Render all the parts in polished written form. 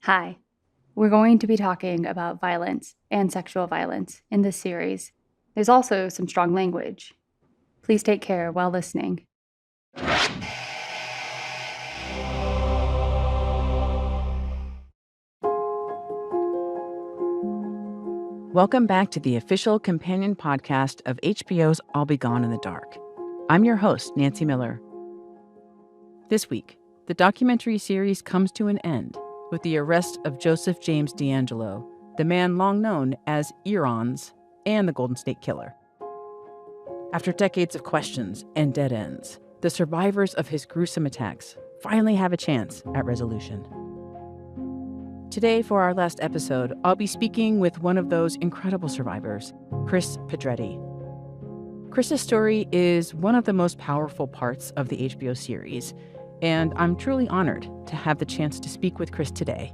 Hi. We're going to be talking about violence and sexual violence in this series. There's also some strong language. Please take care while listening. Welcome back to the official companion podcast of HBO's I'll Be Gone in the Dark. I'm your host, Nancy Miller. This week, the documentary series comes to an end with the arrest of Joseph James DeAngelo, the man long known as Earons and the Golden State Killer. After decades of questions and dead ends, the survivors of his gruesome attacks finally have a chance at resolution. Today, for our last episode, I'll be speaking with one of those incredible survivors, Kris Pedretti. Kris's story is one of the most powerful parts of the HBO series, and I'm truly honored to have the chance to speak with Kris today.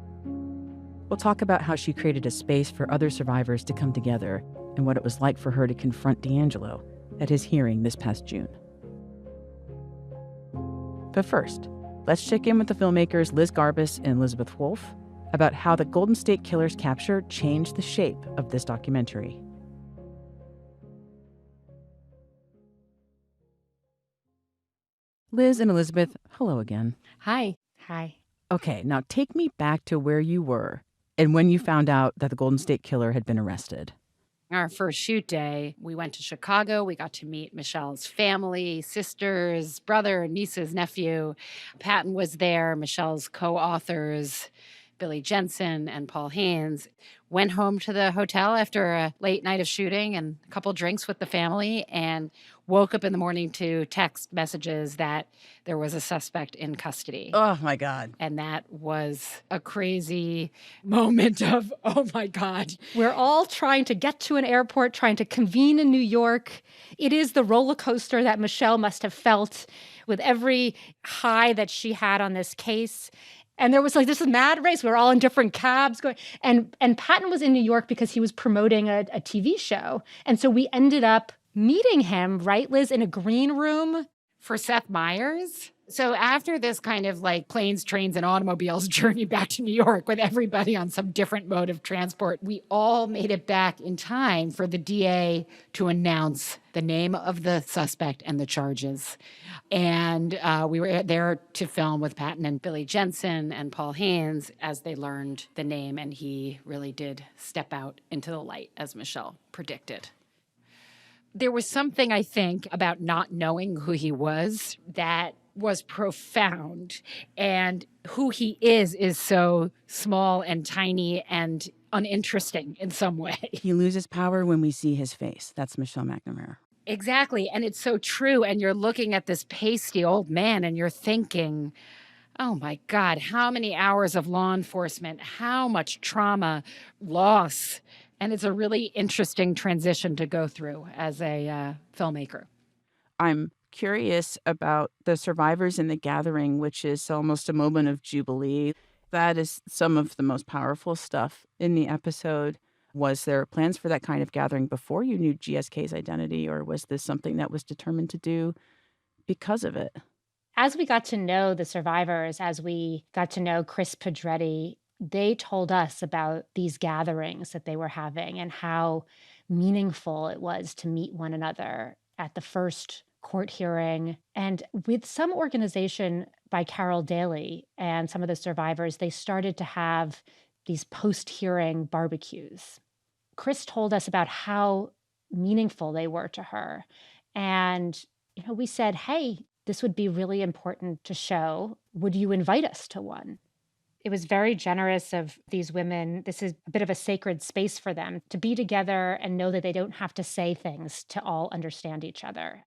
We'll talk about how she created a space for other survivors to come together and what it was like for her to confront DeAngelo at his hearing this past June. But first, let's check in with the filmmakers Liz Garbus and Elizabeth Wolff about how the Golden State Killer's capture changed the shape of this documentary. Liz and Elizabeth, hello again. Hi. Hi. Okay, now take me back to where you were and when you found out that the Golden State Killer had been arrested. Our first shoot day, we went to Chicago. We got to meet Michelle's family, sisters, brother, nieces, nephew. Patton was there, Michelle's co-authors, Billy Jensen and Paul Haynes. Went home to the hotel after a late night of shooting and a couple drinks with the family, and woke up in the morning to text messages that there was a suspect in custody. Oh, my God. And that was a crazy moment of, oh, my God. We're all trying to get to an airport, trying to convene in New York. It is the roller coaster that Michelle must have felt with every high that she had on this case. And there was like this mad race. We were all in different cabs going. And Patton was in New York because he was promoting a TV show. And so we ended up meeting him, right, Liz, in a green room. For Seth Meyers. So after this kind of like planes, trains, and automobiles journey back to New York with everybody on some different mode of transport, we all made it back in time for the DA to announce the name of the suspect and the charges. And we were there to film with Patton and Billy Jensen and Paul Haynes as they learned the name, and he really did step out into the light, as Michelle predicted. There was something, I think, about not knowing who he was that was profound. And who he is so small and tiny and uninteresting in some way. He loses power when we see his face. That's Michelle McNamara. Exactly. And it's so true. And you're looking at this pasty old man and you're thinking, oh my God, how many hours of law enforcement, how much trauma, loss. And it's a really interesting transition to go through as a filmmaker. I'm curious about the survivors in the gathering, which is almost a moment of jubilee. That is some of the most powerful stuff in the episode. Was there plans for that kind of gathering before you knew GSK's identity, or was this something that was determined to do because of it? As we got to know the survivors, as we got to know Kris Pedretti, they told us about these gatherings that they were having and how meaningful it was to meet one another at the first court hearing. And with some organization by Carol Daly and some of the survivors, they started to have these post-hearing barbecues. Kris told us about how meaningful they were to her. And, we said, hey, this would be really important to show. Would you invite us to one? It was very generous of these women. This is a bit of a sacred space for them to be together and know that they don't have to say things to all understand each other.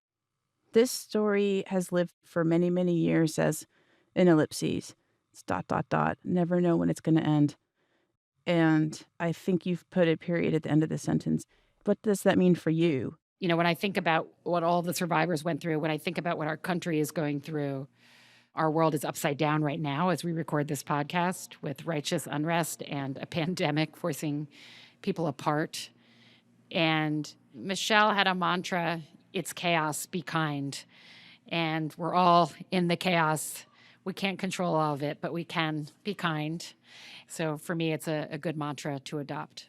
This story has lived for many, many years as an ellipses. It's ... Never know when it's going to end. And I think you've put a period at the end of the sentence. What does that mean for you? When I think about what all the survivors went through, when I think about what our country is going through, our world is upside down right now as we record this podcast with righteous unrest and a pandemic forcing people apart. And Michelle had a mantra, it's chaos, be kind. And we're all in the chaos We can't control all of it, but we can be kind. So for me, it's a good mantra to adopt.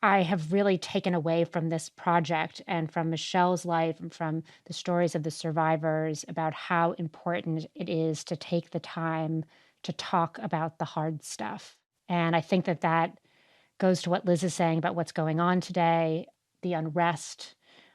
I have really taken away from this project and from Michelle's life and from the stories of the survivors about how important it is to take the time to talk about the hard stuff. And I think that that goes to what Liz is saying about what's going on today, the unrest,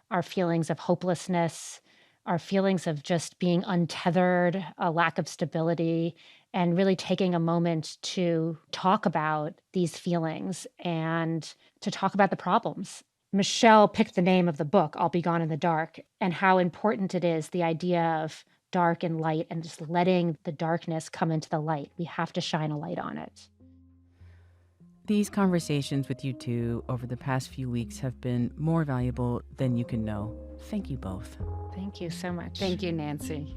our feelings of hopelessness, our feelings of just being untethered, a lack of stability, and really taking a moment to talk about these feelings and to talk about the problems. Michelle picked the name of the book, I'll Be Gone in the Dark, and how important it is, the idea of dark and light and just letting the darkness come into the light. We have to shine a light on it. These conversations with you two over the past few weeks have been more valuable than you can know. Thank you both. Thank you so much. Thank you, Nancy.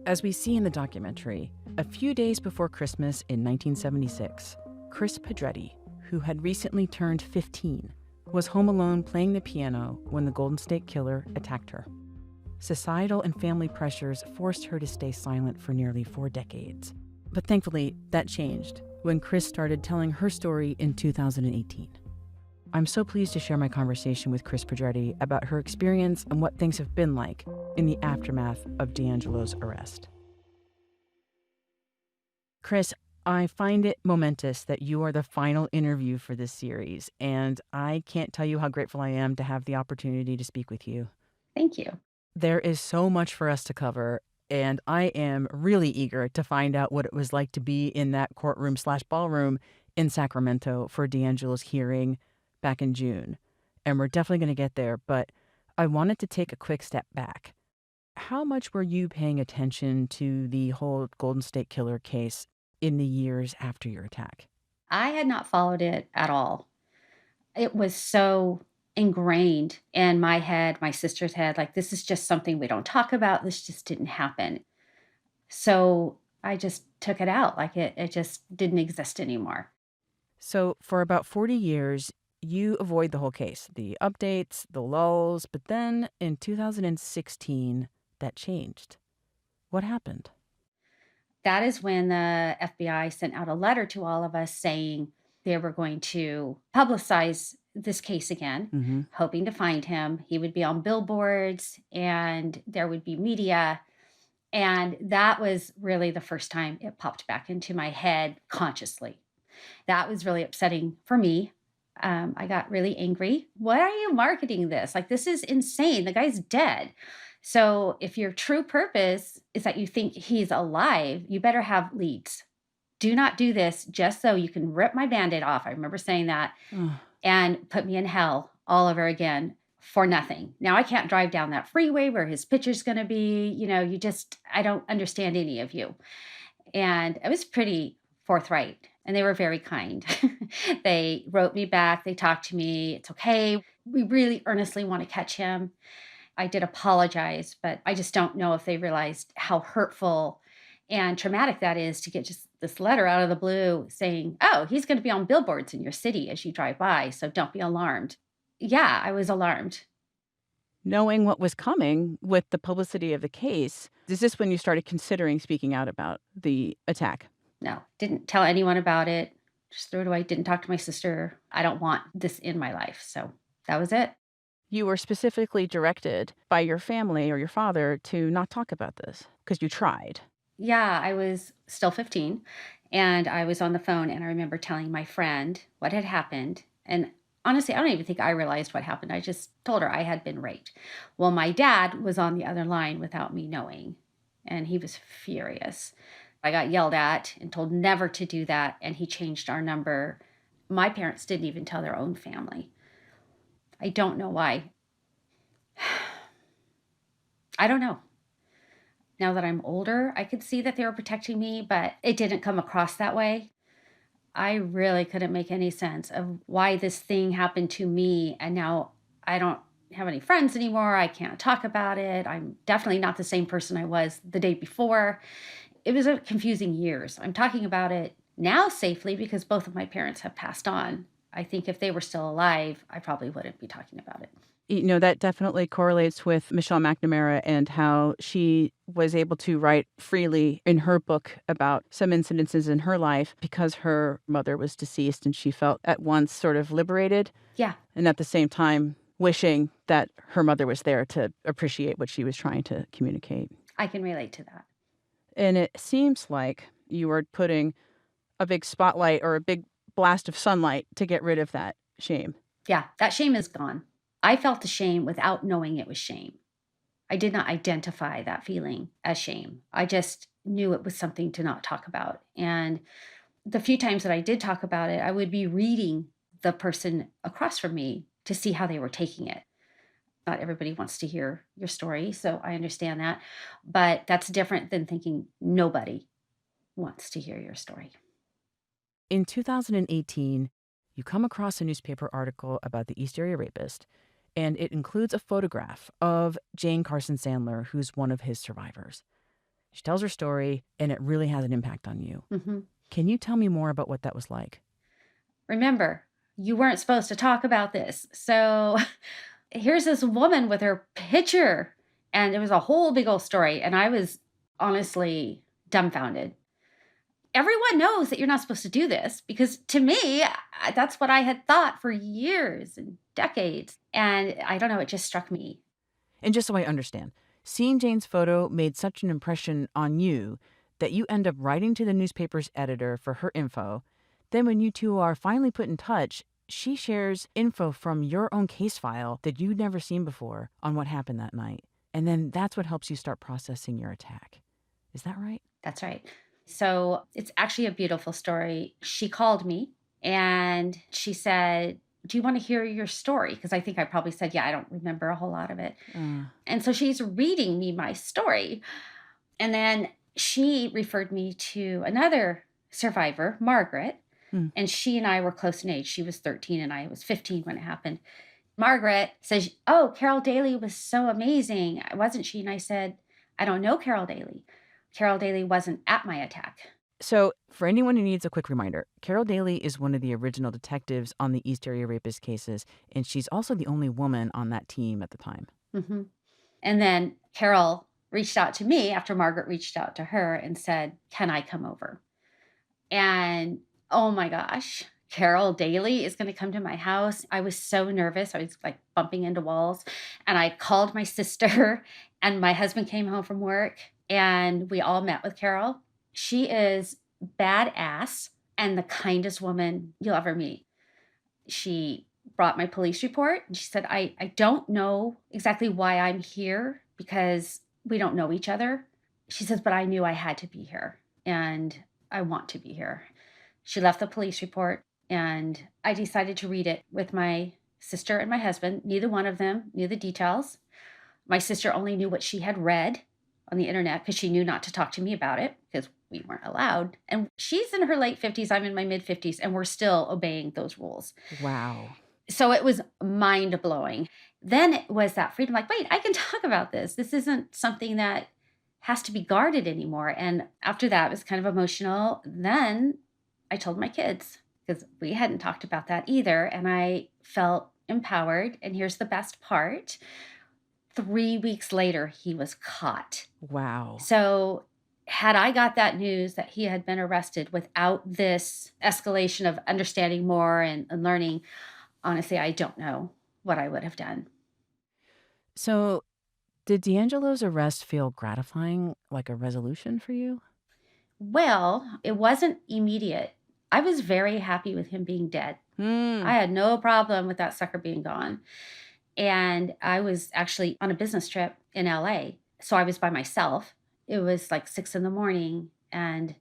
As we see in the documentary, a few days before Christmas in 1976, Kris Pedretti, who had recently turned 15, was home alone playing the piano when the Golden State Killer attacked her. Societal and family pressures forced her to stay silent for nearly 4 decades. But thankfully, that changed when Kris started telling her story in 2018. I'm so pleased to share my conversation with Kris Pedretti about her experience and what things have been like in the aftermath of D'Angelo's arrest. Kris, I find it momentous that you are the final interview for this series, and I can't tell you how grateful I am to have the opportunity to speak with you. Thank you. There is so much for us to cover, and I am really eager to find out what it was like to be in that courtroom/ballroom in Sacramento for D'Angelo's hearing back in June. And we're definitely going to get there, but I wanted to take a quick step back. How much were you paying attention to the whole Golden State Killer case in the years after your attack? I had not followed it at all. It was so ingrained in my head, my sister's head, like, this is just something we don't talk about. This just didn't happen. So I just took it out, like it just didn't exist anymore. So for about 40 years, you avoid the whole case, the updates, the lulls, but then in 2016, that changed. What happened? That is when the FBI sent out a letter to all of us saying they were going to publicize this case again, hoping to find him. He would be on billboards and there would be media. And that was really the first time it popped back into my head consciously. That was really upsetting for me. I got really angry. Why are you marketing this? Like, this is insane. The guy's dead. So if your true purpose is that you think he's alive, you better have leads. Do not do this just so you can rip my Band-Aid off. I remember saying that and put me in hell all over again for nothing. Now I can't drive down that freeway where his picture's going to be. I don't understand any of you. And it was pretty forthright. And they were very kind. They wrote me back. They talked to me. It's okay. We really earnestly want to catch him. I did apologize, but I just don't know if they realized how hurtful and traumatic that is to get just this letter out of the blue saying, oh, he's going to be on billboards in your city as you drive by, so don't be alarmed. Yeah, I was alarmed. Knowing what was coming with the publicity of the case, is this when you started considering speaking out about the attack? No, didn't tell anyone about it. Just threw it away. Didn't talk to my sister. I don't want this in my life. So that was it. You were specifically directed by your family or your father to not talk about this because you tried. Yeah, I was still 15 and I was on the phone and I remember telling my friend what had happened. And honestly, I don't even think I realized what happened. I just told her I had been raped. Well, my dad was on the other line without me knowing, and he was furious. I got yelled at and told never to do that, and he changed our number. My parents didn't even tell their own family. I don't know why. I don't know. Now that I'm older, I could see that they were protecting me, but it didn't come across that way. I really couldn't make any sense of why this thing happened to me, and now I don't have any friends anymore. I can't talk about it. I'm definitely not the same person I was the day before. It was a confusing years. I'm talking about it now safely because both of my parents have passed on. I think if they were still alive, I probably wouldn't be talking about it. That definitely correlates with Michelle McNamara and how she was able to write freely in her book about some incidences in her life because her mother was deceased, and she felt at once sort of liberated. Yeah. And at the same time, wishing that her mother was there to appreciate what she was trying to communicate. I can relate to that. And it seems like you were putting a big spotlight or a big blast of sunlight to get rid of that shame. Yeah, that shame is gone. I felt the shame without knowing it was shame. I did not identify that feeling as shame. I just knew it was something to not talk about. And the few times that I did talk about it, I would be reading the person across from me to see how they were taking it. Not everybody wants to hear your story, so I understand that. But that's different than thinking nobody wants to hear your story. In 2018, you come across a newspaper article about the East Area Rapist, and it includes a photograph of Jane Carson Sandler, who's one of his survivors. She tells her story, and it really has an impact on you. Mm-hmm. Can you tell me more about what that was like? Remember, you weren't supposed to talk about this. So here's this woman with her picture, and it was a whole big old story. And I was honestly dumbfounded. Everyone knows that you're not supposed to do this because to me, that's what I had thought for years and decades. And I don't know, it just struck me. And just so I understand, seeing Jane's photo made such an impression on you that you end up writing to the newspaper's editor for her info. Then when you two are finally put in touch, she shares info from your own case file that you'd never seen before on what happened that night. And then that's what helps you start processing your attack. Is that right? That's right. So it's actually a beautiful story. She called me and she said, do you want to hear your story? Because I think I probably said, yeah, I don't remember a whole lot of it. And so she's reading me my story. And then she referred me to another survivor, Margaret. And she and I were close in age. She was 13 and I was 15 when it happened. Margaret says, oh, Carol Daly was so amazing, wasn't she? And I said, I don't know Carol Daly. Carol Daly wasn't at my attack. So for anyone who needs a quick reminder, Carol Daly is one of the original detectives on the East Area Rapist cases, and she's also the only woman on that team at the time. Mm-hmm. And then Carol reached out to me after Margaret reached out to her and said, can I come over? And oh my gosh, Carol Daly is going to come to my house. I was so nervous. I was like bumping into walls. And I called my sister and my husband came home from work and we all met with Carol. She is badass and the kindest woman you'll ever meet. She brought my police report and she said, I don't know exactly why I'm here because we don't know each other. She says, but I knew I had to be here and I want to be here. She left the police report and I decided to read it with my sister and my husband. Neither one of them knew the details. My sister only knew what she had read on the internet because she knew not to talk to me about it because we weren't allowed. And she's in her late 50s, I'm in my mid 50s, and we're still obeying those rules. Wow. So it was mind blowing. Then it was that freedom, like, wait, I can talk about this. This isn't something that has to be guarded anymore. And after that, it was kind of emotional. Then I told my kids because we hadn't talked about that either. And I felt empowered. And here's the best part. 3 weeks later, he was caught. Wow. So had I got that news that he had been arrested without this escalation of understanding more and learning, honestly, I don't know what I would have done. So did D'Angelo's arrest feel gratifying, like a resolution for you? Well, it wasn't immediate. I was very happy with him being dead. I had no problem with that sucker being gone. And I was actually on a business trip in LA. So I was by myself. It was like 6 a.m. and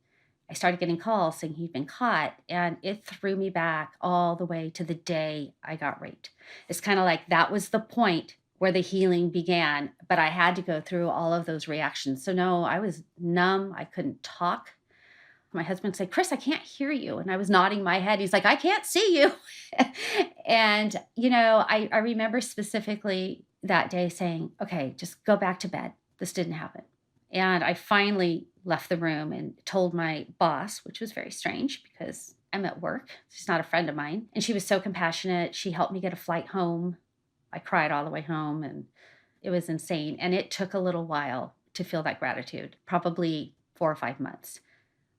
I started getting calls saying he'd been caught. And it threw me back all the way to the day I got raped. It's kind of like that was the point where the healing began. But I had to go through all of those reactions. So no, I was numb. I couldn't talk. My husband said, Kris, I can't hear you. And I was nodding my head. He's like, I can't see you. And, I remember specifically that day saying, okay, just go back to bed. This didn't happen. And I finally left the room and told my boss, which was very strange because I'm at work. She's not a friend of mine. And she was so compassionate. She helped me get a flight home. I cried all the way home, and it was insane. And it took a little while to feel that gratitude, probably 4 or 5 months.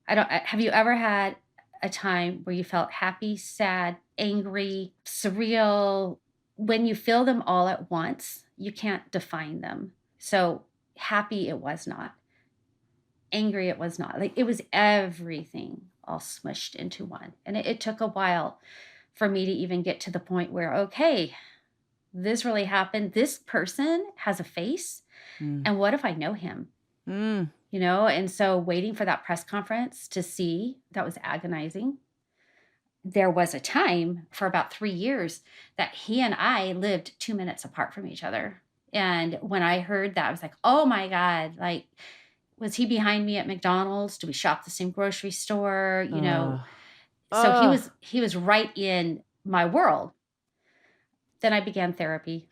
Have you ever had a time where you felt happy, sad, angry, surreal? When you feel them all at once, you can't define them. So happy, it was not. Angry, it was not. Like, it was everything all smushed into one. And it took a while for me to even get to the point where, okay, this really happened. This person has a face. And what if I know him? And so waiting for that press conference to see, that was agonizing. There was a time for about 3 years that he and I lived 2 minutes apart from each other. And when I heard that, I was like, oh my God, like, was he behind me at McDonald's? Do we shop the same grocery store? So he was right in my world. Then I began therapy.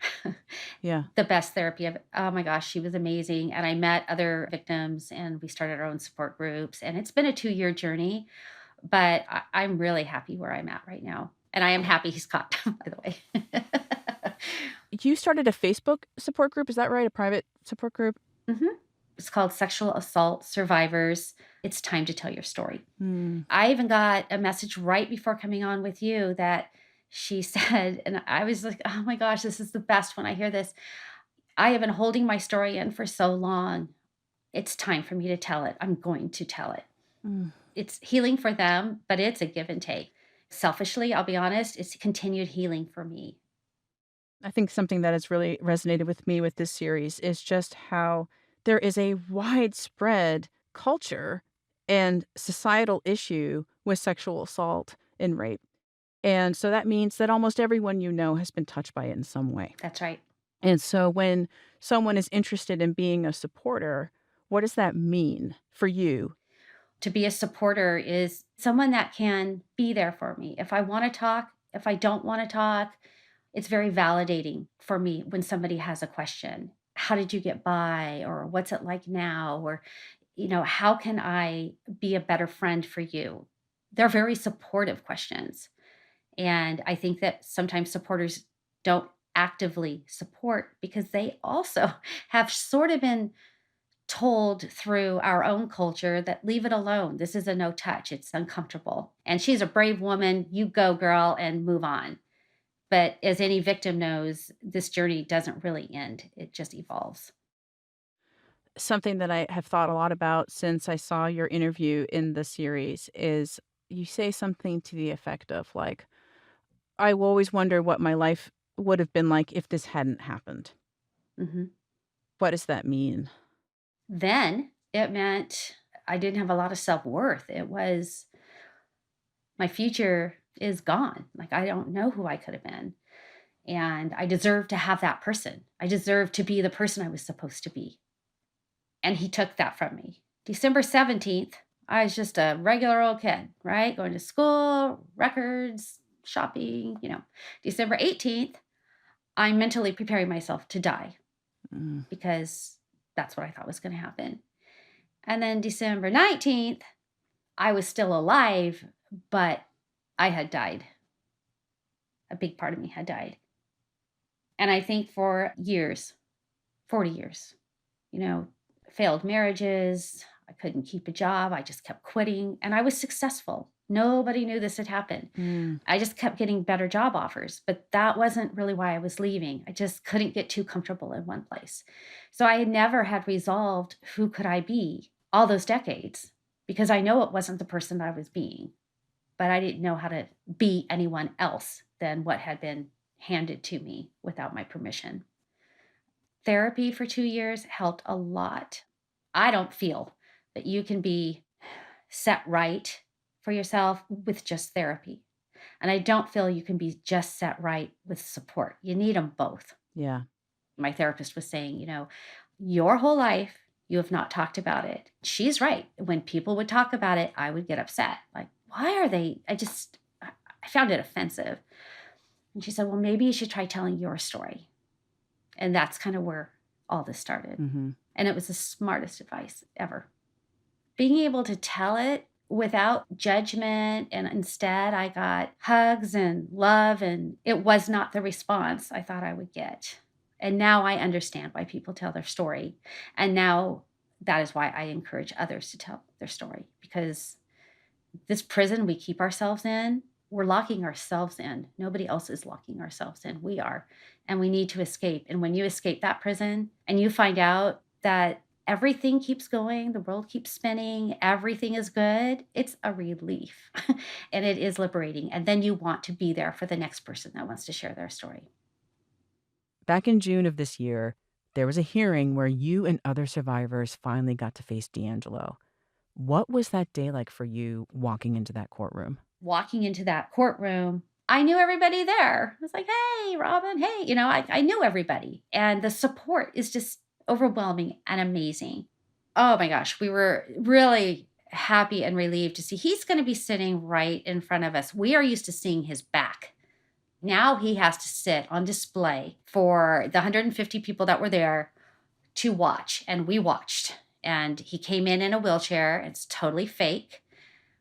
Yeah. The best therapy oh my gosh, she was amazing. And I met other victims, and we started our own support groups. And it's been a 2-year journey, but I'm really happy where I'm at right now. And I am happy he's caught, by the way. You started a Facebook support group, is that right? A private support group? Mm-hmm. It's called Sexual Assault Survivors. It's time to tell your story. I even got a message right before coming on with you that she said, and I was like, oh my gosh, this is the best when I hear this. I have been holding my story in for so long. It's time for me to tell it. I'm going to tell it. It's healing for them, but it's a give and take. Selfishly, I'll be honest, it's continued healing for me. I think something that has really resonated with me with this series is just how there is a widespread culture and societal issue with sexual assault and rape. And so that means that almost everyone you know has been touched by it in some way. That's right. And so when someone is interested in being a supporter, what does that mean for you? To be a supporter is someone that can be there for me. If I want to talk, if I don't want to talk, it's very validating for me when somebody has a question. How did you get by? Or what's it like now? Or, how can I be a better friend for you? They're very supportive questions. And I think that sometimes supporters don't actively support because they also have sort of been told through our own culture that leave it alone. This is a no touch. It's uncomfortable. And she's a brave woman. You go, girl, and move on. But as any victim knows, this journey doesn't really end. It just evolves. Something that I have thought a lot about since I saw your interview in the series is you say something to the effect of like, I will always wonder what my life would have been like if this hadn't happened. Mm-hmm. What does that mean? Then it meant I didn't have a lot of self-worth. It was my future is gone. Like, I don't know who I could have been. And I deserve to have that person. I deserve to be the person I was supposed to be. And he took that from me. December 17th, I was just a regular old kid, right? Going to school, records, shopping, December 18th, I'm mentally preparing myself to die because that's what I thought was going to happen. And then December 19th, I was still alive, but I had died. A big part of me had died. And I think for years, 40 years, failed marriages, I couldn't keep a job, I just kept quitting, and I was successful. Nobody knew this had happened. I just kept getting better job offers, but that wasn't really why I was leaving. I just couldn't get too comfortable in one place. So I never had resolved who could I be all those decades, because I know it wasn't the person I was being, but I didn't know how to be anyone else than what had been handed to me without my permission. Therapy for 2 years helped a lot. I don't feel that you can be set right for yourself with just therapy. And I don't feel you can be just set right with support. You need them both. Yeah. My therapist was saying, your whole life, you have not talked about it. She's right. When people would talk about it, I would get upset. Like, why are they? I found it offensive. And she said, well, maybe you should try telling your story. And that's kind of where all this started. And it was the smartest advice ever. Being able to tell it without judgment. And instead, I got hugs and love, and it was not the response I thought I would get. And now I understand why people tell their story. And now that is why I encourage others to tell their story, because this prison we keep ourselves in, we're locking ourselves in. Nobody else is locking ourselves in. We are. And we need to escape. And when you escape that prison and you find out that everything keeps going, the world keeps spinning, everything is good, it's a relief. And it is liberating. And then you want to be there for the next person that wants to share their story. Back in June of this year, there was a hearing where you and other survivors finally got to face DeAngelo. What was that day like for you walking into that courtroom? Walking into that courtroom, I knew everybody there. I was like, hey, Robin, hey, I knew everybody. And the support is just overwhelming and amazing. Oh my gosh, we were really happy and relieved to see he's going to be sitting right in front of us. We are used to seeing his back. Now he has to sit on display for the 150 people that were there to watch. And we watched. And he came in a wheelchair. It's totally fake.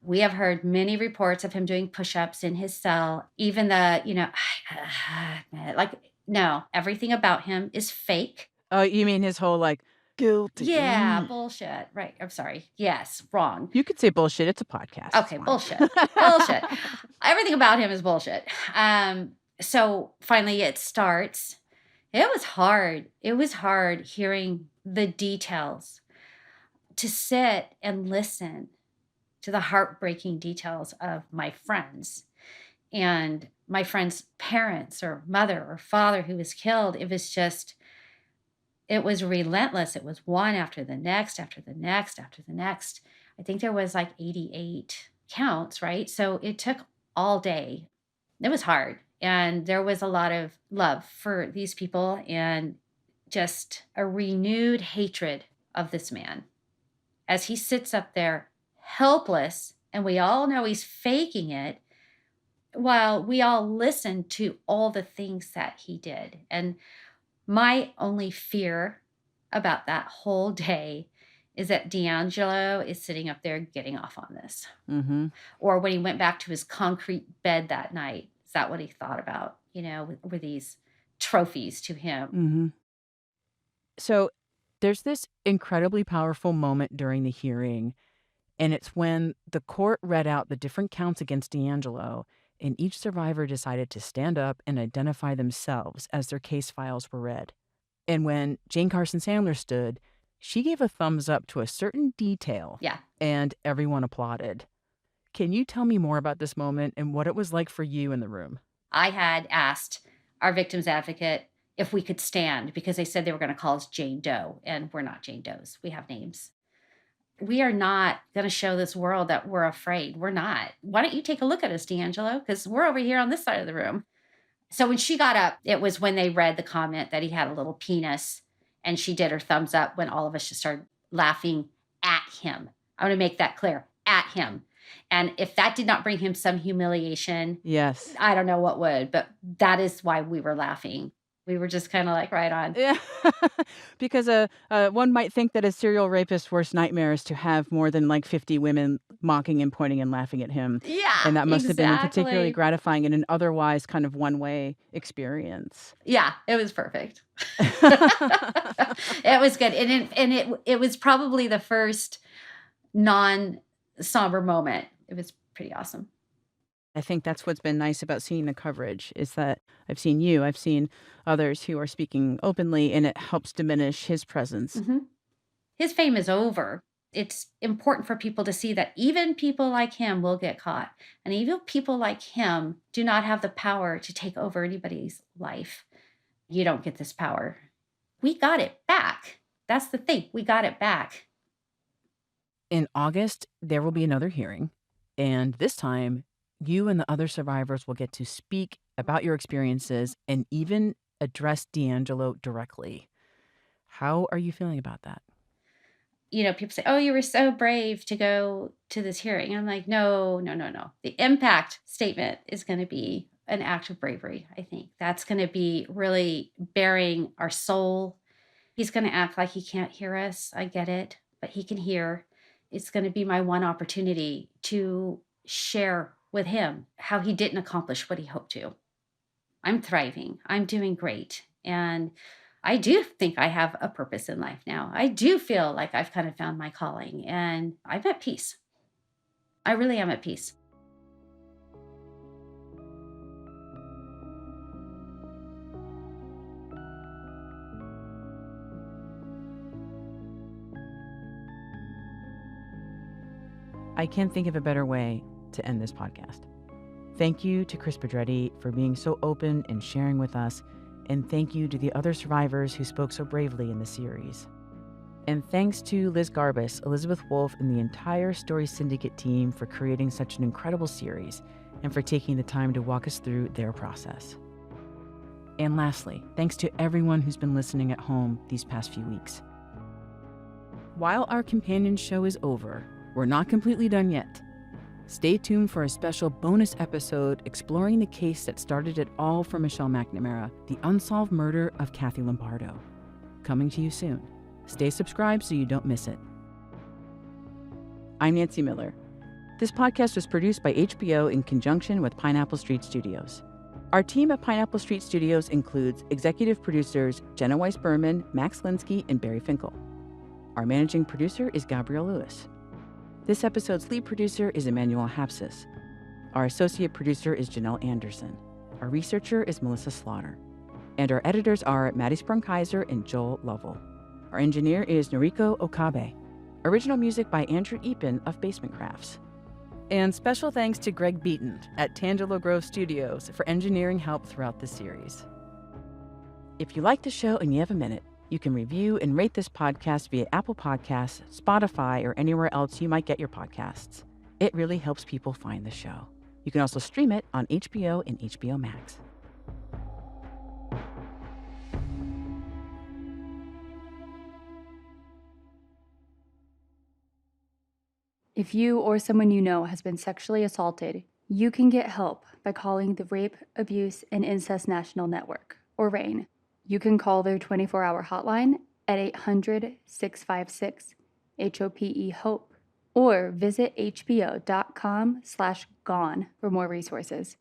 We have heard many reports of him doing push-ups in his cell. Even no, everything about him is fake. Oh, you mean his whole guilty? Yeah, bullshit. Right. I'm sorry. Yes, wrong. You could say bullshit. It's a podcast. Okay, bullshit. Bullshit. Everything about him is bullshit. So finally it starts. It was hard. It was hard hearing the details, to sit and listen to the heartbreaking details of my friends and my friends' parents or mother or father who was killed. It was relentless. It was one after the next, after the next, after the next. I think there was 88 counts, right? So it took all day. It was hard. And there was a lot of love for these people and just a renewed hatred of this man as he sits up there helpless, and we all know he's faking it, while we all listen to all the things that he did. And my only fear about that whole day is that DeAngelo is sitting up there getting off on this. Mm-hmm. Or when he went back to his concrete bed that night, is that what he thought about, were these trophies to him? Mm-hmm. So there's this incredibly powerful moment during the hearing, and it's when the court read out the different counts against DeAngelo, and each survivor decided to stand up and identify themselves as their case files were read. And when Jane Carson Sandler stood, she gave a thumbs up to a certain detail. Yeah. And everyone applauded. Can you tell me more about this moment and what it was like for you in the room? I had asked our victim's advocate if we could stand, because they said they were going to call us Jane Doe, and we're not Jane Does. We have names. We are not going to show this world that we're afraid. We're not. Why don't you take a look at us, DeAngelo? Because we're over here on this side of the room. So when she got up, it was when they read the comment that he had a little penis, and she did her thumbs up when all of us just started laughing at him. I want to make that clear, at him. And if that did not bring him some humiliation, yes, I don't know what would, but that is why we were laughing. We were just kind of right on. Yeah, because one might think that a serial rapist's worst nightmare is to have more than 50 women mocking and pointing and laughing at him. Yeah, and that must exactly. have been particularly gratifying in an otherwise kind of one-way experience. Yeah, it was perfect. It was good, and it was probably the first non-somber moment. It was pretty awesome. I think that's what's been nice about seeing the coverage is that I've seen others who are speaking openly, and it helps diminish his presence. Mm-hmm. His fame is over. It's important for people to see that even people like him will get caught. And even people like him do not have the power to take over anybody's life. You don't get this power. We got it back. That's the thing. We got it back. In August, there will be another hearing. And this time, you and the other survivors will get to speak about your experiences and even address DeAngelo directly. How are you feeling about that? People say, oh, you were so brave to go to this hearing. I'm like, no. The impact statement is going to be an act of bravery, I think. That's going to be really bearing our soul. He's going to act like he can't hear us. I get it, but he can hear. It's going to be my one opportunity to share with him how he didn't accomplish what he hoped to. I'm thriving. I'm doing great. And I do think I have a purpose in life now. I do feel like I've kind of found my calling, and I'm at peace. I really am at peace. I can't think of a better way to end this podcast. Thank you to Kris Pedretti for being so open and sharing with us, and thank you to the other survivors who spoke so bravely in the series. And thanks to Liz Garbus, Elizabeth Wolfe, and the entire Story Syndicate team for creating such an incredible series and for taking the time to walk us through their process. And lastly, thanks to everyone who's been listening at home these past few weeks. While our companion show is over, we're not completely done yet. Stay tuned for a special bonus episode exploring the case that started it all for Michelle McNamara, the unsolved murder of Kathy Lombardo. Coming to you soon. Stay subscribed so you don't miss it. I'm Nancy Miller. This podcast was produced by HBO in conjunction with Pineapple Street Studios. Our team at Pineapple Street Studios includes executive producers Jenna Weiss-Berman, Max Linsky, and Barry Finkel. Our managing producer is Gabrielle Lewis. This episode's lead producer is Emmanuel Hapsis. Our associate producer is Janelle Anderson. Our researcher is Melissa Slaughter. And our editors are Maddie Sprung-Kaiser and Joel Lovell. Our engineer is Noriko Okabe. Original music by Andrew Epen of Basement Crafts. And special thanks to Greg Beaton at Tangelo Grove Studios for engineering help throughout the series. If you like the show and you have a minute, you can review and rate this podcast via Apple Podcasts, Spotify, or anywhere else you might get your podcasts. It really helps people find the show. You can also stream it on HBO and HBO Max. If you or someone you know has been sexually assaulted, you can get help by calling the Rape, Abuse, and Incest National Network, or RAIN. You can call their 24-hour hotline at 800-656-HOPE-HOPE or visit hbo.com/gone for more resources.